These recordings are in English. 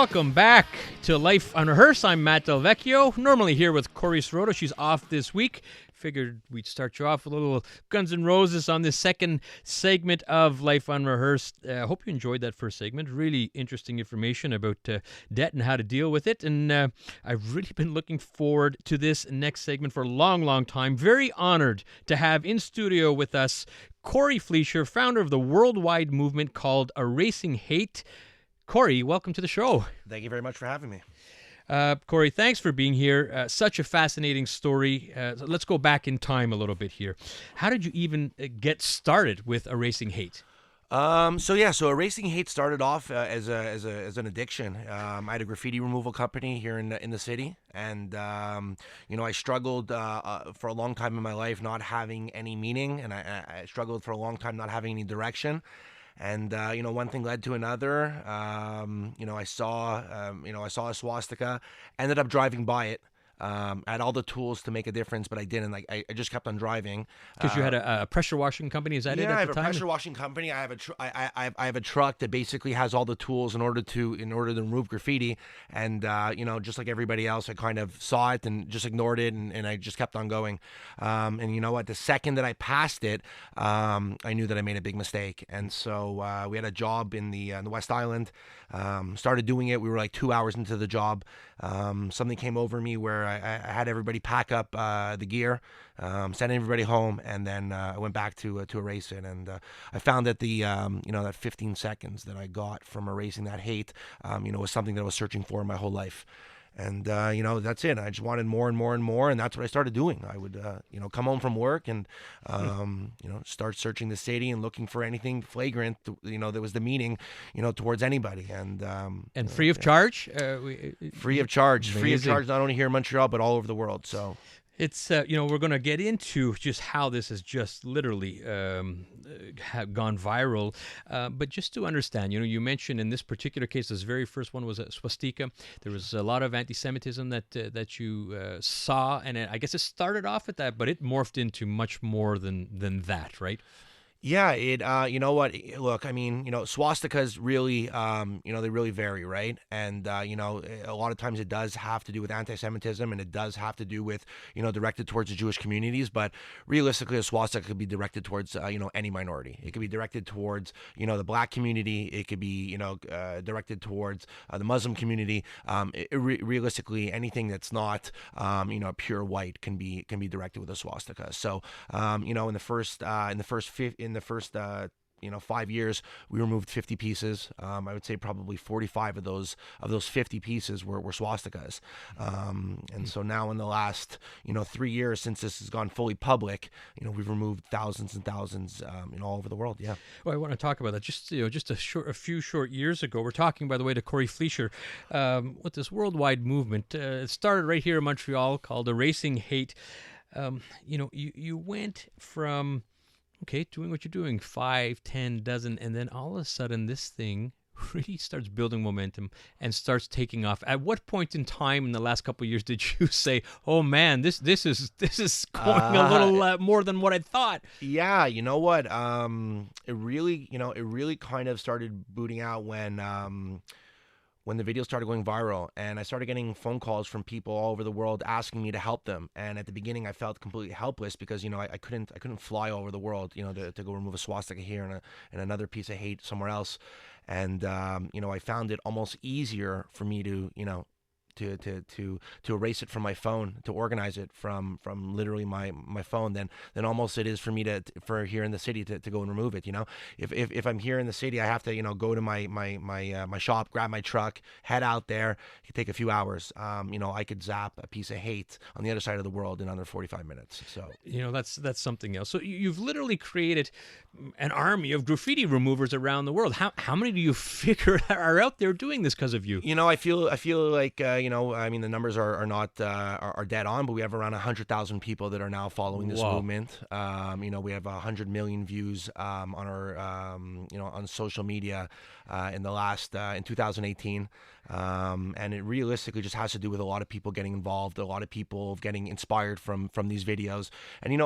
Welcome back to Life Unrehearsed. I'm Matt Del Vecchio, normally here with Corys Story. She's off this week. Figured we'd start you off with a little Guns N' Roses on this second segment of Life Unrehearsed. I hope you enjoyed that first segment. Really interesting information about debt and how to deal with it. And I've really been looking forward to this next segment for a long, long time. Very honored to have in studio with us Cory Fleischer, founder of the worldwide movement called Erasing Hate. Cory, welcome to the show. Thank you very much for having me. Cory, thanks for being here. Such a fascinating story. So let's go back in time a little bit here. How did you even get started with Erasing Hate? So Erasing Hate started off as an addiction. I had a graffiti removal company here in the city, and I struggled for a long time in my life not having any meaning, and I struggled for a long time not having any direction. And one thing led to another. I saw a swastika, ended up driving by it. I had all the tools to make a difference, but I didn't. I just kept on driving. Because you had a pressure washing company, is that it at the time? Yeah, I have a pressure washing company. I have a truck that basically has all the tools in order to remove graffiti. And just like everybody else, I kind of saw it and just ignored it, and I just kept on going. And you know what? The second that I passed it, I knew that I made a big mistake. And so we had a job in the West Island. Started doing it. We were like 2 hours into the job. Something came over me where I had everybody pack up the gear, send everybody home, and then I went back to erase it. And I found that that 15 seconds that I got from erasing that hate, was something that I was searching for my whole life. And, that's it. I just wanted more and more and more. And that's what I started doing. I would, come home from work and, start searching the city and looking for anything flagrant, that was the meaning, towards anybody. And free of charge? Free of charge. Amazing. Free of charge, not only here in Montreal, but all over the world. So it's, we're going to get into just how this has just literally gone viral. But just to understand, you mentioned in this particular case, this very first one was a swastika. There was a lot of anti-Semitism that you saw. And I guess it started off at that, but it morphed into much more than that, right? Yeah, it, look, swastikas really, they really vary, right? And, a lot of times it does have to do with anti-Semitism, and it does have to do with, directed towards the Jewish communities. But realistically, a swastika could be directed towards, any minority. It could be directed towards, the black community. It could be, directed towards the Muslim community. Realistically, anything that's not, pure white can be directed with a swastika. So, in the first 5 years, we removed 50 pieces. I would say probably 45 of those 50 pieces were swastikas. And so now in the last 3 years, since this has gone fully public, we've removed thousands and thousands all over the world. Yeah. Well, I want to talk about that. Just a few short years ago, we're talking, by the way, to Cory Fleischer with this worldwide movement. It started right here in Montreal called Erasing Hate. You went from doing what you're doing, 5, 10, dozen, and then all of a sudden this thing really starts building momentum and starts taking off. At what point in time in the last couple of years did you say, "Oh man, this is going a little more than what I thought"? Yeah, you know what? It really kind of started booting out when the video started going viral, and I started getting phone calls from people all over the world asking me to help them. And at the beginning, I felt completely helpless because I couldn't fly all over the world, to go remove a swastika here and another piece of hate somewhere else. And I found it almost easier for me to to erase it from my phone, to organize it from literally my phone, than almost it is for me for here in the city to go and remove it. If I'm here in the city, I have to go to my shop, grab my truck, head out there. It could take a few hours. I could zap a piece of hate on the other side of the world in under 45 minutes. So that's something else. So you've literally created an army of graffiti removers around the world. How many do you figure are out there doing this because of you? I feel like the numbers are not are dead on, but we have around 100,000 people that are now following this movement. We have 100 million views on our on social media in 2018. And it realistically just has to do with a lot of people getting involved, a lot of people getting inspired from these videos. And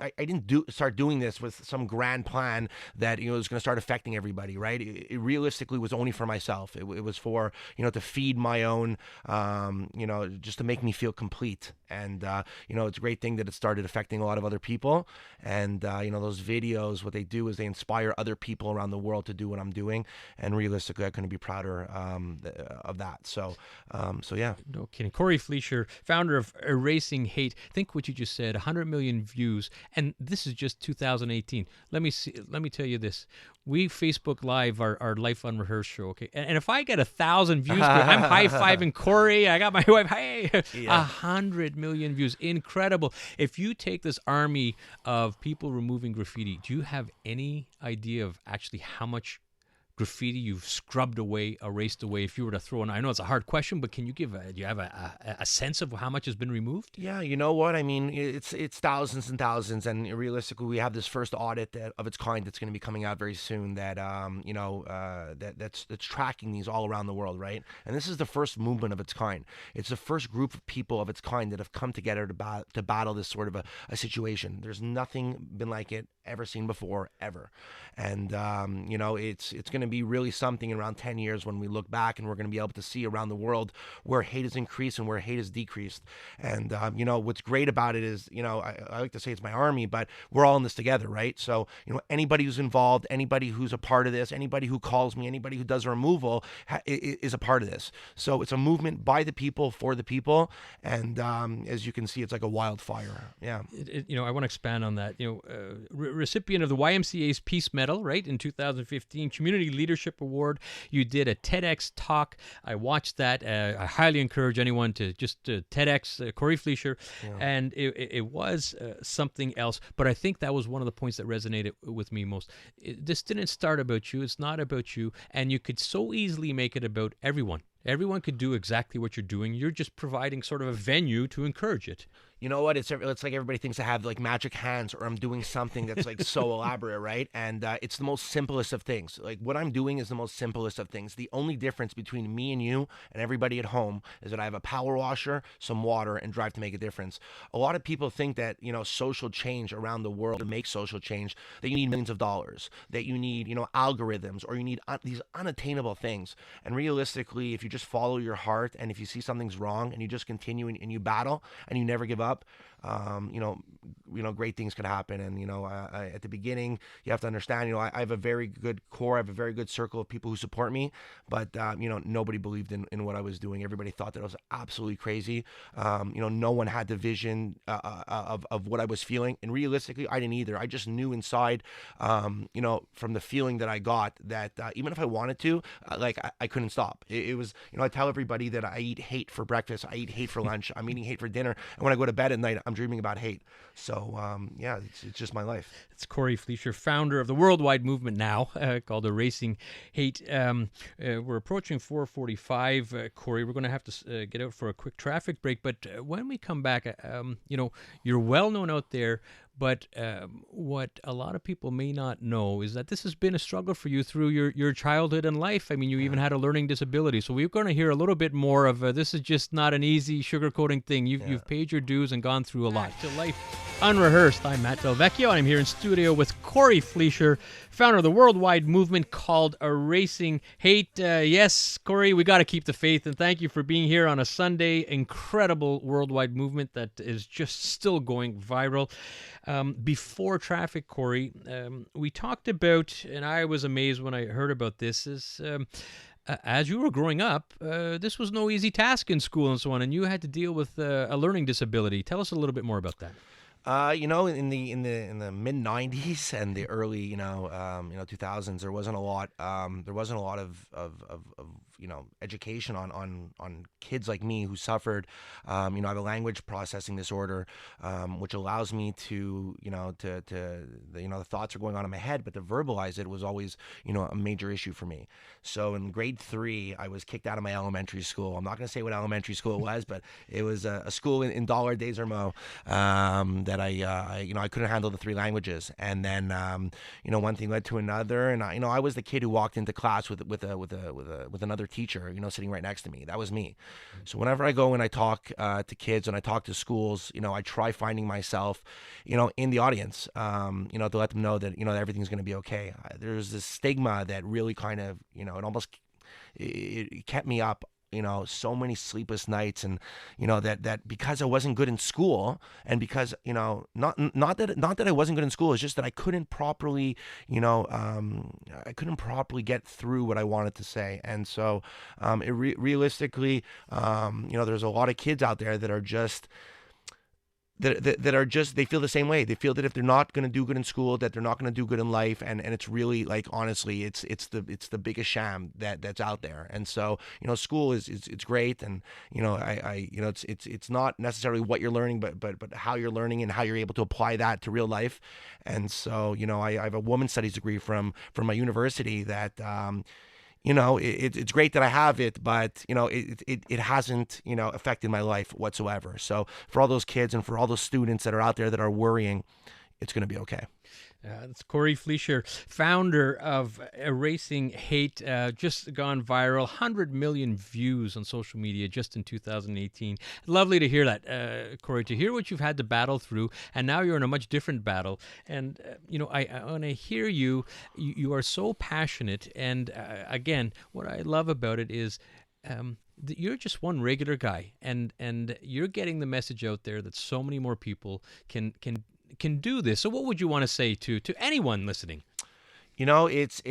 I didn't start doing this with some grand plan that was going to start affecting everybody, right? It realistically was only for myself. It was for to feed my own, just to make me feel complete. And it's a great thing that it started affecting a lot of other people. And those videos, what they do is they inspire other people around the world to do what I'm doing. And realistically, I couldn't be prouder of that. So yeah. No kidding. Cory Fleischer, founder of Erasing Hate. Think what you just said, 100 million views. And this is just 2018. Let me tell you this. We Facebook Live our Life Unrehearsed show, okay? And if I get 1,000 views, I'm high-fiving Cory. I got my wife, hey, 100 million views. Incredible. If you take this army of people removing graffiti, do you have any idea of actually how much graffiti you've scrubbed away, erased away? If you were to throw in, I know it's a hard question, but can you do you have a sense of how much has been removed? Yeah, you know what? I mean, it's thousands and thousands, and realistically, we have this first audit of its kind that's going to be coming out very soon. That's tracking these all around the world, right? And this is the first movement of its kind. It's the first group of people of its kind that have come together to battle this sort of a situation. There's nothing been like it ever seen before, ever. And it's going to be really something in around 10 years when we look back, and we're going to be able to see around the world where hate has increased and where hate has decreased. And what's great about it is I like to say it's my army, but we're all in this together, right? So anybody who's involved, anybody who's a part of this, anybody who calls me, anybody who does a removal is a part of this. So it's a movement by the people for the people, and as you can see, it's like a wildfire. Yeah. I want to expand on that. Recipient of the YMCA's Peace Medal, right, in 2015, Community Leadership Award. You did a TEDx talk. I watched that. I highly encourage anyone to just TEDx Cory Fleischer, and it was something else. But I think that was one of the points that resonated with me most. This didn't start about you. It's not about you, and you could so easily make it about everyone. Everyone could do exactly what you're doing. You're just providing sort of a venue to encourage it. You know what? It's like everybody thinks I have like magic hands, or I'm doing something that's like so elaborate, right? And it's the most simplest of things. Like what I'm doing is the most simplest of things. The only difference between me and you and everybody at home is that I have a power washer, some water, and drive to make a difference. A lot of people think that social change around the world, to make social change, that you need millions of dollars, that you need algorithms, or you need these unattainable things. And realistically, if you just follow your heart, and if you see something's wrong, and you just continue and you battle and you never give up, great things could happen. And at the beginning, you have to understand, I have a very good core, I have a very good circle of people who support me, but nobody believed in what I was doing. Everybody thought that I was absolutely crazy. No one had the vision of what I was feeling, and realistically, I didn't either. I just knew inside, from the feeling that I got, that even if I wanted to, I couldn't stop. It was, I tell everybody that I eat hate for breakfast, I eat hate for lunch, I'm eating hate for dinner, and when I go to bed at night, I'm dreaming about hate. So it's just my life. It's Cory Fleischer, founder of the worldwide movement now called Erasing Hate. We're approaching 4:45, Cory. We're going to have to get out for a quick traffic break, but when we come back, you're well known out there. But what a lot of people may not know is that this has been a struggle for you through your childhood and life. I mean, you even had a learning disability. So we're going to hear a little bit more of this is just not an easy sugarcoating thing. You've paid your dues and gone through a lot. To Life Unrehearsed, I'm Matt Del Vecchio, and I'm here in studio with Cory Fleischer, founder of the worldwide movement called Erasing Hate. Yes, Cory, we got to keep the faith, and thank you for being here on a Sunday. Incredible worldwide movement that is just still going viral. Before traffic, Cory, we talked about, and I was amazed when I heard about this, is as you were growing up, this was no easy task in school and so on, and you had to deal with a learning disability. Tell us a little bit more about that. In the mid '90s and the early 2000s, there wasn't a lot of education on kids like me who suffered. I have a language processing disorder, which allows me to the thoughts are going on in my head, but to verbalize it was always a major issue for me. So in grade 3, I was kicked out of my elementary school. I'm not going to say what elementary school it was, but it was a school in Dollar Des Ormeaux that that I couldn't handle the three languages, and then one thing led to another, and I was the kid who walked into class with another teacher, sitting right next to me. That was me. So whenever I go and I talk to kids and I talk to schools, I try finding myself, in the audience, to let them know that everything's going to be okay. There's this stigma that really kind of, it kept me up, so many sleepless nights, and that because I wasn't good in school, and because not that I wasn't good in school, it's just that I couldn't properly get through what I wanted to say. And so realistically, there's a lot of kids out there that are just they feel the same way. They feel that if they're not going to do good in school, that they're not going to do good in life, and it's really, like, honestly, it's the biggest sham that's out there. And so school is great, and it's not necessarily what you're learning, but how you're learning and how you're able to apply that to real life. And so I have a women's studies degree from my university that it's great that I have it, but it hasn't affected my life whatsoever. So for all those kids and for all those students that are out there that are worrying, it's going to be okay. It's Cory Fleischer, founder of Erasing Hate, just gone viral, 100 million views on social media just in 2018. Lovely to hear that, Cory, to hear what you've had to battle through, and now you're in a much different battle. And, when I hear you are so passionate, and again, what I love about it is you're just one regular guy, and you're getting the message out there that so many more people can do this. So what would you want to say to anyone listening? It's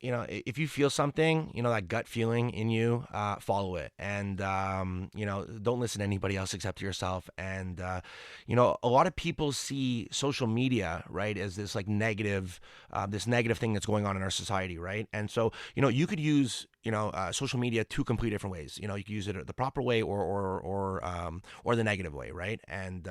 if you feel something, that gut feeling in you, follow it, and don't listen to anybody else except yourself. And a lot of people see social media, right, as this negative thing that's going on in our society, right? And so you could use social media two complete different ways. You could use it the proper way or the negative way, right? And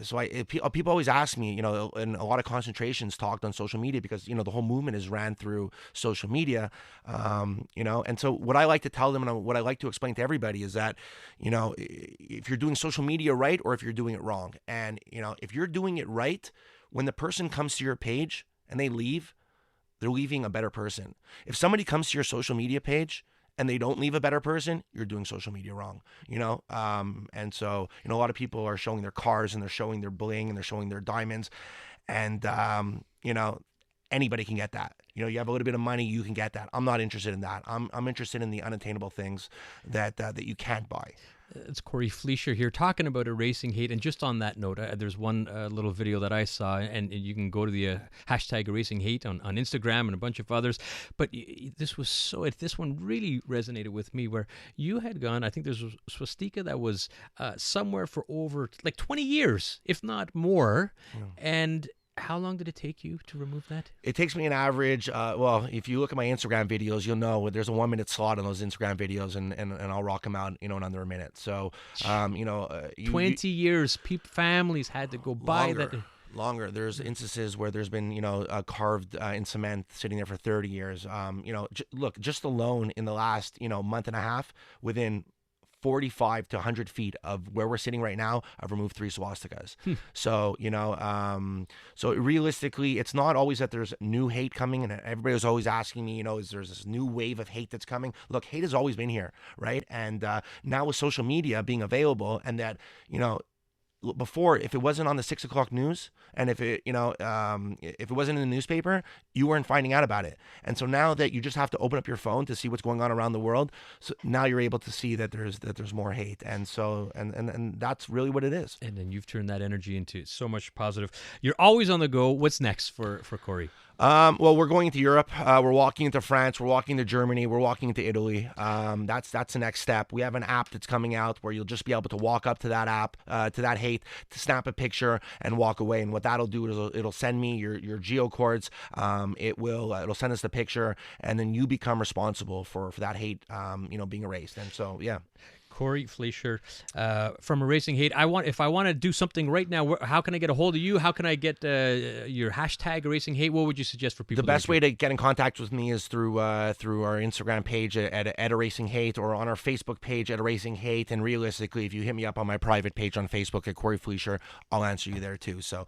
so people always ask me, and a lot of concentrations talked on social media because, the whole movement is ran through social media, and so what I like to tell them and what I like to explain to everybody is that, if you're doing social media right or if you're doing it wrong. And, if you're doing it right, when the person comes to your page and they leave, they're leaving a better person. If somebody comes to your social media page and they don't leave a better person, you're doing social media wrong, and so, a lot of people are showing their cars and they're showing their bling and they're showing their diamonds, and, anybody can get that. You have a little bit of money, you can get that. I'm not interested in that. I'm interested in the unattainable things that you can't buy. It's Cory Fleischer here talking about erasing hate. And just on that note, there's one little video that I saw, and you can go to the hashtag erasing hate on Instagram and a bunch of others. But this one really resonated with me, where you had gone, I think there's a swastika that was somewhere for over 20 years, if not more. Yeah. And how long did it take you to remove that? It takes me an average, if you look at my Instagram videos, you'll know there's a 1 minute slot on those Instagram videos, and I'll rock them out, in under a minute. So, 20 years, families had to go by that. Longer. There's instances where there's been, carved in cement sitting there for 30 years. Look, just alone in the last, month and a half, within 45 to 100 feet of where we're sitting right now, I've removed 3 swastikas. So, so realistically, it's not always that there's new hate coming, and everybody was always asking me, is there's this new wave of hate that's coming? Look, hate has always been here, right? And now with social media being available, and that, before, if it wasn't on the 6 o'clock news, and if it wasn't in the newspaper, you weren't finding out about it. And so now that you just have to open up your phone to see what's going on around the world, so now you're able to see that there's more hate. And so and that's really what it is. And then you've turned that energy into so much positive. You're always on the go. What's next for Cory? Well, we're going into Europe. We're walking into France. We're walking to Germany. We're walking into Italy. That's the next step. We have an app that's coming out where you'll just be able to walk up to that app, to that hate, to snap a picture and walk away. And what that'll do is it'll send me your geocords. It'll send us the picture, and then you become responsible for that hate, being erased. And so, yeah. Cory Fleischer from Erasing Hate. If I want to do something right now, how can I get a hold of you? How can I get your hashtag Erasing Hate? What would you suggest for people? The best way to get in contact with me is through our Instagram page at Erasing Hate, or on our Facebook page at Erasing Hate. And realistically, if you hit me up on my private page on Facebook at Cory Fleischer, I'll answer you there too. So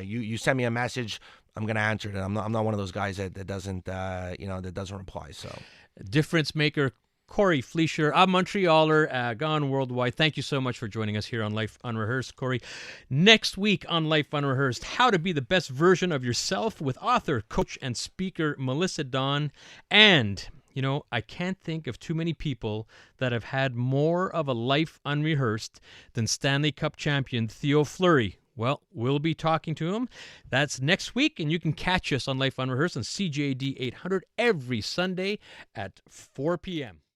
you send me a message, I'm gonna answer it. I'm not one of those guys that doesn't that doesn't reply. So difference maker Cory Fleischer, a Montrealer, gone worldwide. Thank you so much for joining us here on Life Unrehearsed, Cory. Next week on Life Unrehearsed, how to be the best version of yourself with author, coach, and speaker Melissa Dawn. And I can't think of too many people that have had more of a life unrehearsed than Stanley Cup champion Theo Fleury. Well, we'll be talking to him. That's next week, and you can catch us on Life Unrehearsed on CJD 800 every Sunday at 4 p.m.